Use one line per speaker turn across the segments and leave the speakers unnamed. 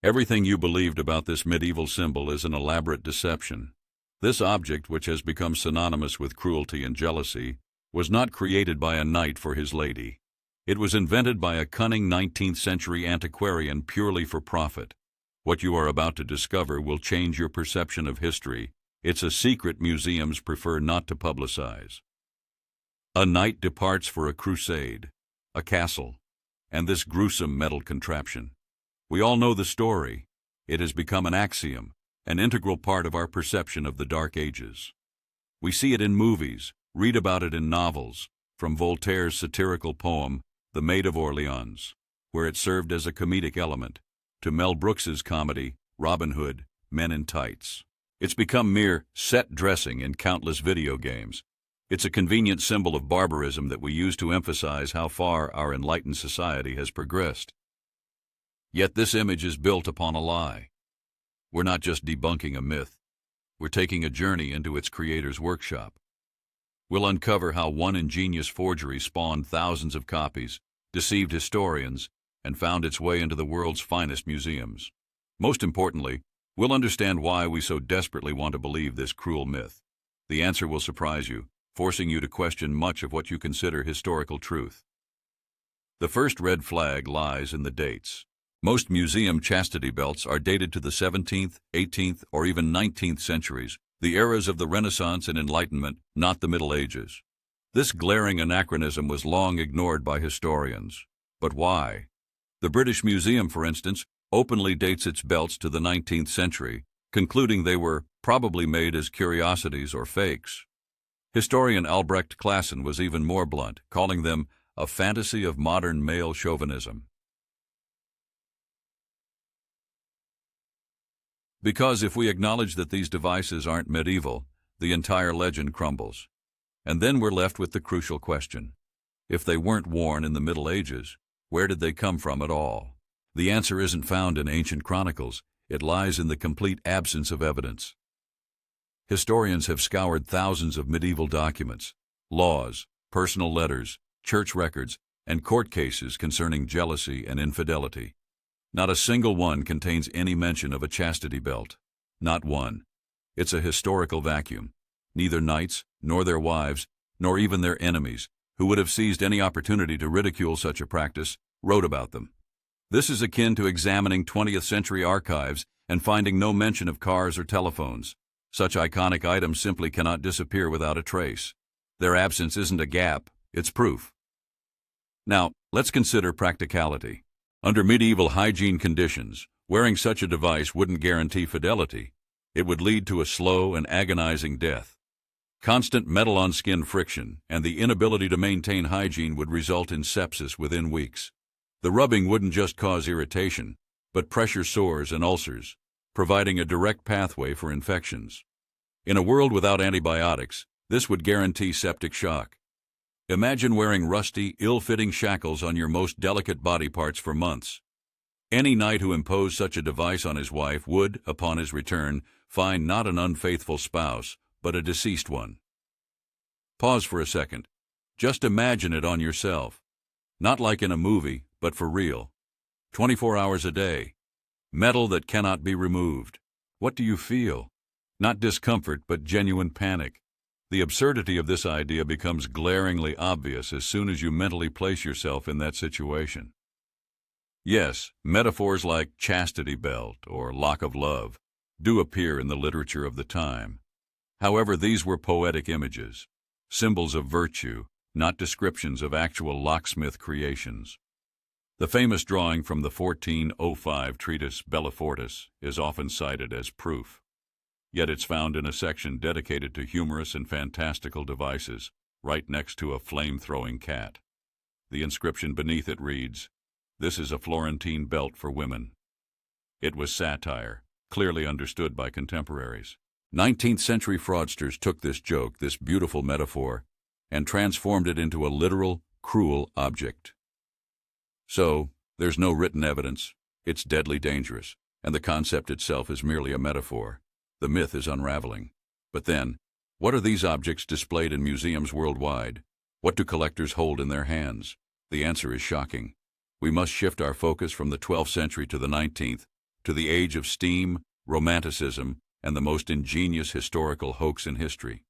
Everything you believed about this medieval symbol is an elaborate deception. This object, which has become synonymous with cruelty and jealousy, was not created by a knight for his lady. It was invented by a cunning 19th-century antiquarian purely for profit. What you are about to discover will change your perception of history. It's a secret museums prefer not to publicize. A knight departs for a crusade, a castle, and this gruesome metal contraption. We all know the story. It has become an axiom, an integral part of our perception of the Dark Ages. We see it in movies, read about it in novels, from Voltaire's satirical poem, The Maid of Orleans, where it served as a comedic element, to Mel Brooks's comedy, Robin Hood, Men in Tights. It's become mere set dressing in countless video games. It's a convenient symbol of barbarism that we use to emphasize how far our enlightened society has progressed. Yet this image is built upon a lie. We're not just debunking a myth. We're taking a journey into its creator's workshop. We'll uncover how one ingenious forgery spawned thousands of copies, deceived historians, and found its way into the world's finest museums. Most importantly, we'll understand why we so desperately want to believe this cruel myth. The answer will surprise you, forcing you to question much of what you consider historical truth. The first red flag lies in the dates. Most museum chastity belts are dated to the 17th, 18th, or even 19th centuries, the eras of the Renaissance and Enlightenment, not the Middle Ages. This glaring anachronism was long ignored by historians. But why? The British Museum, for instance, openly dates its belts to the 19th century, concluding they were probably made as curiosities or fakes. Historian Albrecht Classen was even more blunt, calling them a fantasy of modern male chauvinism. Because if we acknowledge that these devices aren't medieval, the entire legend crumbles. And then we're left with the crucial question. If they weren't worn in the Middle Ages, where did they come from at all? The answer isn't found in ancient chronicles. It lies in the complete absence of evidence. Historians have scoured thousands of medieval documents, laws, personal letters, church records, and court cases concerning jealousy and infidelity. Not a single one contains any mention of a chastity belt. Not one. It's a historical vacuum. Neither knights, nor their wives, nor even their enemies, who would have seized any opportunity to ridicule such a practice, wrote about them. This is akin to examining 20th century archives and finding no mention of cars or telephones. Such iconic items simply cannot disappear without a trace. Their absence isn't a gap, it's proof. Now, let's consider practicality. Under medieval hygiene conditions, wearing such a device wouldn't guarantee fidelity. It would lead to a slow and agonizing death. Constant metal-on-skin friction and the inability to maintain hygiene would result in sepsis within weeks. The rubbing wouldn't just cause irritation, but pressure sores and ulcers, providing a direct pathway for infections. In a world without antibiotics, this would guarantee septic shock. Imagine wearing rusty, ill-fitting shackles on your most delicate body parts for months. Any knight who imposed such a device on his wife would, upon his return, find not an unfaithful spouse, but a deceased one. Pause for a second. Just imagine it on yourself. Not like in a movie, but for real. 24 hours a day. Metal that cannot be removed. What do you feel? Not discomfort, but genuine panic. The absurdity of this idea becomes glaringly obvious as soon as you mentally place yourself in that situation. Yes, metaphors like chastity belt or lock of love do appear in the literature of the time. However, these were poetic images, symbols of virtue, not descriptions of actual locksmith creations. The famous drawing from the 1405 treatise Bellefortis is often cited as proof. Yet it's found in a section dedicated to humorous and fantastical devices, right next to a flame-throwing cat. The inscription beneath it reads, "This is a Florentine belt for women." It was satire, clearly understood by contemporaries. 19th-century fraudsters took this joke, this beautiful metaphor, and transformed it into a literal, cruel object. So, there's no written evidence, it's deadly dangerous, and the concept itself is merely a metaphor. The myth is unraveling. But then, what are these objects displayed in museums worldwide? What do collectors hold in their hands? The answer is shocking. We must shift our focus from the 12th century to the 19th, to the age of steam, romanticism, and the most ingenious historical hoax in history.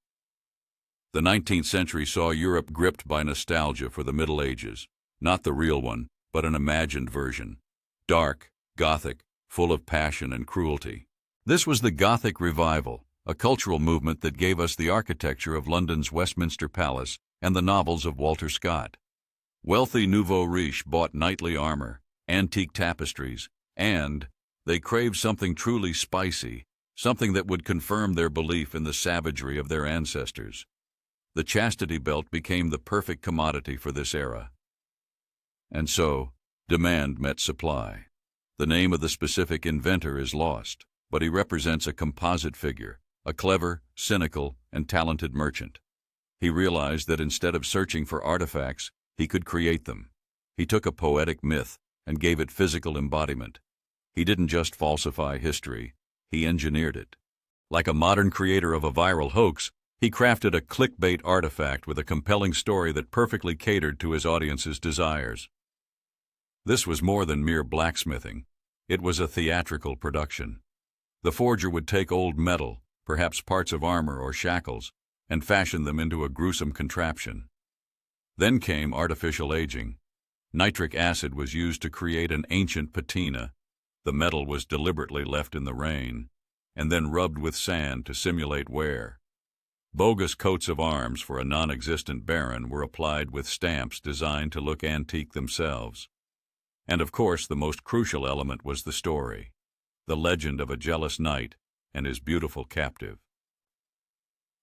The 19th century saw Europe gripped by nostalgia for the Middle Ages, not the real one, but an imagined version. Dark, Gothic, full of passion and cruelty. This was the Gothic Revival, a cultural movement that gave us the architecture of London's Westminster Palace and the novels of Walter Scott. Wealthy nouveau riche bought knightly armor, antique tapestries, and they craved something truly spicy, something that would confirm their belief in the savagery of their ancestors. The chastity belt became the perfect commodity for this era. And so, demand met supply. The name of the specific inventor is lost, but he represents a composite figure, a clever, cynical, and talented merchant. He realized that instead of searching for artifacts, he could create them. He took a poetic myth and gave it physical embodiment. He didn't just falsify history, he engineered it. Like a modern creator of a viral hoax, he crafted a clickbait artifact with a compelling story that perfectly catered to his audience's desires. This was more than mere blacksmithing. It was a theatrical production. The forger would take old metal, perhaps parts of armor or shackles, and fashion them into a gruesome contraption. Then came artificial aging. Nitric acid was used to create an ancient patina. The metal was deliberately left in the rain, and then rubbed with sand to simulate wear. Bogus coats of arms for a non-existent baron were applied with stamps designed to look antique themselves. And of course, the most crucial element was the story, the legend of a jealous knight and his beautiful captive.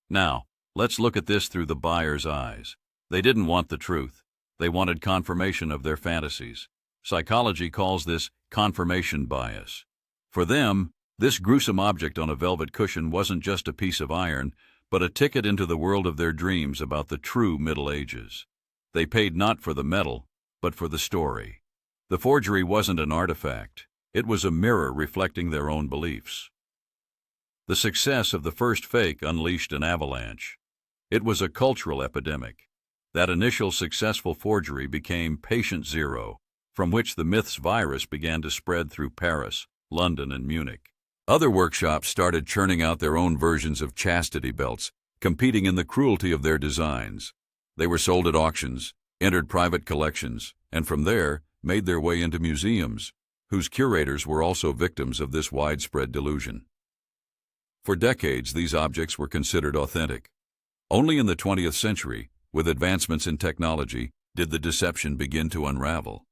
Now, let's look at this through the buyer's eyes. They didn't want the truth. They wanted confirmation of their fantasies. Psychology calls this confirmation bias. For them, this gruesome object on a velvet cushion wasn't just a piece of iron, but a ticket into the world of their dreams about the true Middle Ages. They paid not for the metal, but for the story. The forgery wasn't an artifact. It was a mirror reflecting their own beliefs. The success of the first fake unleashed an avalanche. It was a cultural epidemic. That initial successful forgery became patient zero, from which the myth's virus began to spread through Paris, London, and Munich. Other workshops started churning out their own versions of chastity belts, competing in the cruelty of their designs. They were sold at auctions, entered private collections, and from there made their way into museums, whose curators were also victims of this widespread delusion. For decades, these objects were considered authentic. Only in the 20th century, with advancements in technology, did the deception begin to unravel.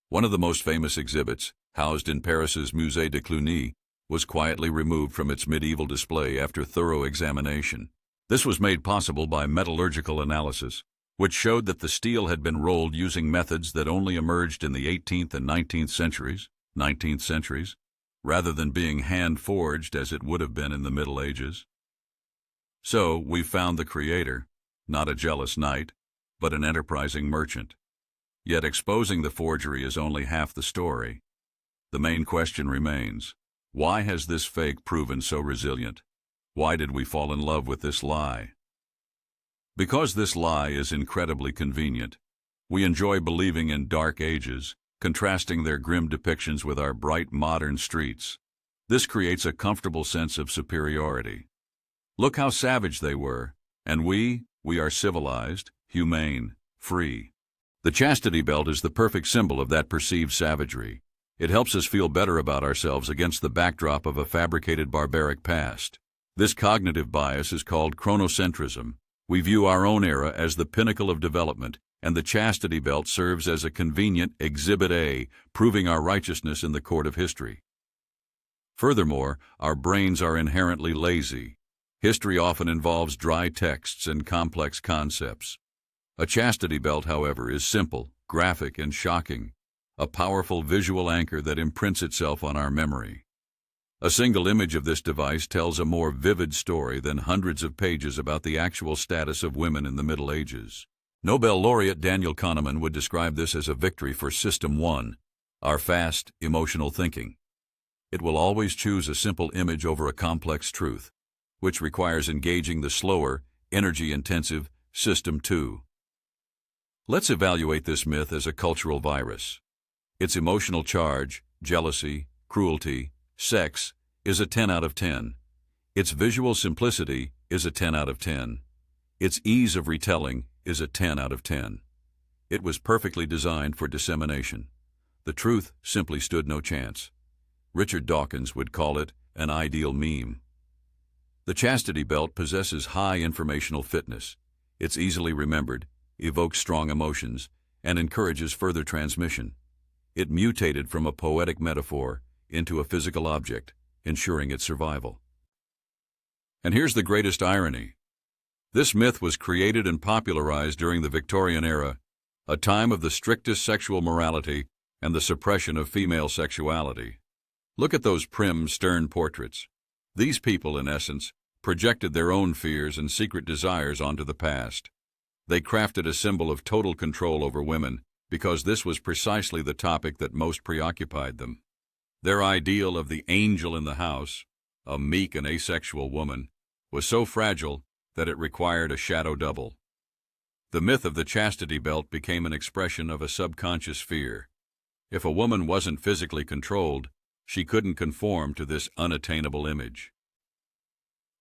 One of the most famous exhibits, housed in Paris's Musée de Cluny, was quietly removed from its medieval display after thorough examination. This was made possible by metallurgical analysis, which showed that the steel had been rolled using methods that only emerged in the 18th and 19th centuries, rather than being hand-forged as it would have been in the Middle Ages. So, we found the creator, not a jealous knight, but an enterprising merchant. Yet exposing the forgery is only half the story. The main question remains, why has this fake proven so resilient? Why did we fall in love with this lie? Because this lie is incredibly convenient. We enjoy believing in dark ages, contrasting their grim depictions with our bright modern streets. This creates a comfortable sense of superiority. Look how savage they were, and we are civilized, humane, free. The chastity belt is the perfect symbol of that perceived savagery. It helps us feel better about ourselves against the backdrop of a fabricated barbaric past. This cognitive bias is called chronocentrism. We view our own era as the pinnacle of development, and the chastity belt serves as a convenient Exhibit A, proving our righteousness in the court of history. Furthermore, our brains are inherently lazy. History often involves dry texts and complex concepts. A chastity belt, however, is simple, graphic, and shocking, a powerful visual anchor that imprints itself on our memory. A single image of this device tells a more vivid story than hundreds of pages about the actual status of women in the Middle Ages. Nobel laureate Daniel Kahneman would describe this as a victory for System 1, our fast, emotional thinking. It will always choose a simple image over a complex truth, which requires engaging the slower, energy-intensive System 2. Let's evaluate this myth as a cultural virus. Its emotional charge, jealousy, cruelty, sex is a 10 out of 10. Its visual simplicity is a 10 out of 10. Its ease of retelling is a 10 out of 10. It was perfectly designed for dissemination. The truth simply stood no chance. Richard Dawkins would call it an ideal meme. The chastity belt possesses high informational fitness. It's easily remembered, evokes strong emotions, and encourages further transmission. It mutated from a poetic metaphor into a physical object, ensuring its survival. And here's the greatest irony. This myth was created and popularized during the Victorian era, a time of the strictest sexual morality and the suppression of female sexuality. Look at those prim, stern portraits. These people, in essence, projected their own fears and secret desires onto the past. They crafted a symbol of total control over women because this was precisely the topic that most preoccupied them. Their ideal of the angel in the house, a meek and asexual woman, was so fragile that it required a shadow double. The myth of the chastity belt became an expression of a subconscious fear. If a woman wasn't physically controlled, she couldn't conform to this unattainable image.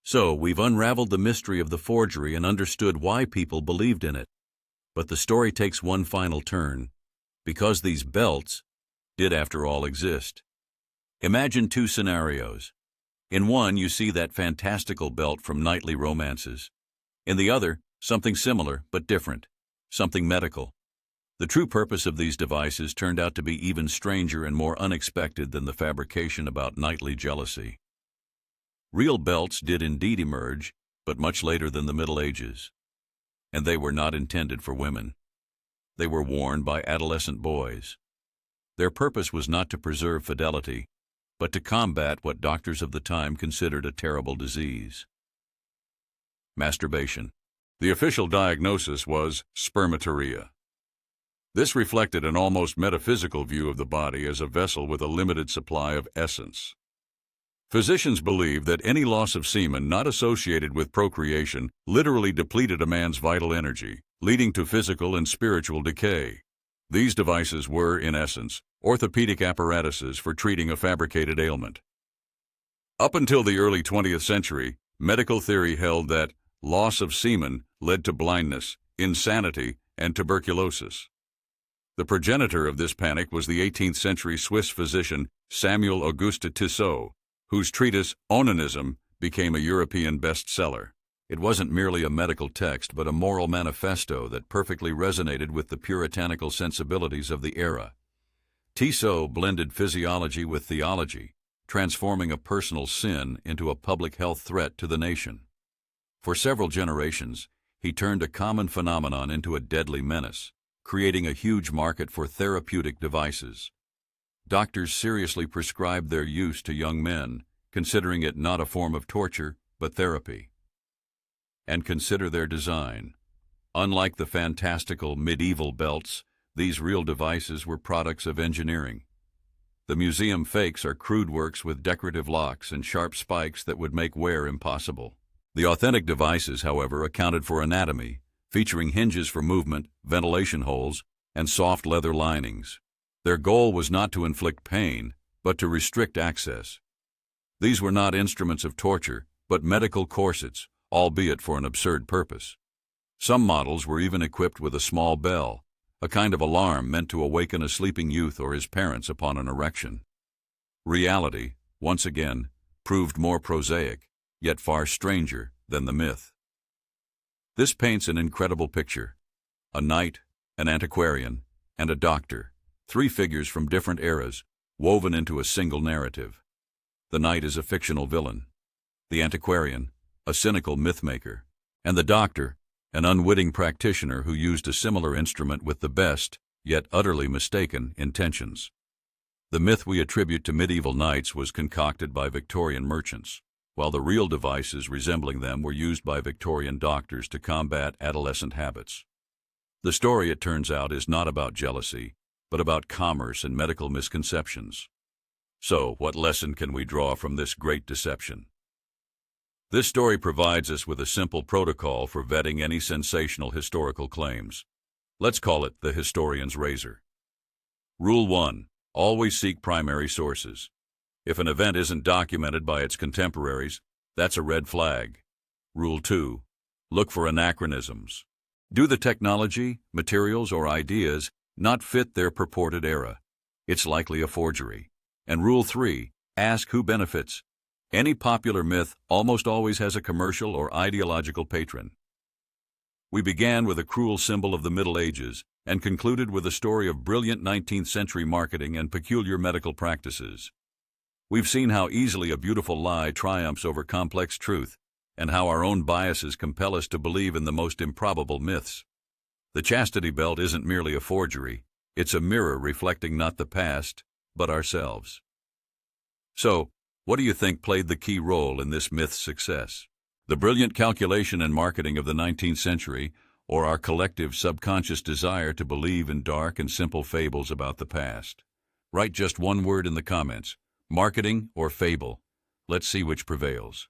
So, we've unraveled the mystery of the forgery and understood why people believed in it. But the story takes one final turn, because these belts did after all exist. Imagine two scenarios. In one, you see that fantastical belt from knightly romances. In the other, something similar but different, something medical. The true purpose of these devices turned out to be even stranger and more unexpected than the fabrication about knightly jealousy. Real belts did indeed emerge, but much later than the Middle Ages. And they were not intended for women. They were worn by adolescent boys. Their purpose was not to preserve fidelity, but to combat what doctors of the time considered a terrible disease: masturbation. The official diagnosis was spermatorrhea. This reflected an almost metaphysical view of the body as a vessel with a limited supply of essence. Physicians believed that any loss of semen not associated with procreation literally depleted a man's vital energy, leading to physical and spiritual decay. These devices were, in essence, orthopedic apparatuses for treating a fabricated ailment. Up until the early 20th century, medical theory held that loss of semen led to blindness, insanity, and tuberculosis. The progenitor of this panic was the 18th-century Swiss physician Samuel Auguste Tissot, whose treatise Onanism became a European bestseller. It wasn't merely a medical text, but a moral manifesto that perfectly resonated with the puritanical sensibilities of the era. Tissot blended physiology with theology, transforming a personal sin into a public health threat to the nation. For several generations, he turned a common phenomenon into a deadly menace, creating a huge market for therapeutic devices. Doctors seriously prescribed their use to young men, considering it not a form of torture, but therapy. And consider their design. Unlike the fantastical medieval belts, these real devices were products of engineering. The museum fakes are crude works with decorative locks and sharp spikes that would make wear impossible. The authentic devices, however, accounted for anatomy, featuring hinges for movement, ventilation holes, and soft leather linings. Their goal was not to inflict pain, but to restrict access. These were not instruments of torture, but medical corsets, albeit for an absurd purpose. Some models were even equipped with a small bell, a kind of alarm meant to awaken a sleeping youth or his parents upon an erection. Reality, once again, proved more prosaic, yet far stranger than the myth. This paints an incredible picture. A knight, an antiquarian, and a doctor, three figures from different eras, woven into a single narrative. The knight is a fictional villain, the antiquarian, a cynical mythmaker, and the doctor, an unwitting practitioner who used a similar instrument with the best, yet utterly mistaken, intentions. The myth we attribute to medieval knights was concocted by Victorian merchants, while the real devices resembling them were used by Victorian doctors to combat adolescent habits. The story, it turns out, is not about jealousy, but about commerce and medical misconceptions. So, what lesson can we draw from this great deception? This story provides us with a simple protocol for vetting any sensational historical claims. Let's call it the historian's razor. Rule 1. Always seek primary sources. If an event isn't documented by its contemporaries, that's a red flag. Rule 2. Look for anachronisms. Do the technology, materials, or ideas not fit their purported era? It's likely a forgery. And Rule 3. Ask who benefits. Any popular myth almost always has a commercial or ideological patron. We began with a cruel symbol of the Middle Ages and concluded with a story of brilliant 19th-century marketing and peculiar medical practices. We've seen how easily a beautiful lie triumphs over complex truth, and how our own biases compel us to believe in the most improbable myths. The chastity belt isn't merely a forgery, it's a mirror reflecting not the past, but ourselves. So, what do you think played the key role in this myth's success? The brilliant calculation and marketing of the 19th century, or our collective subconscious desire to believe in dark and simple fables about the past? Write just one word in the comments, marketing or fable. Let's see which prevails.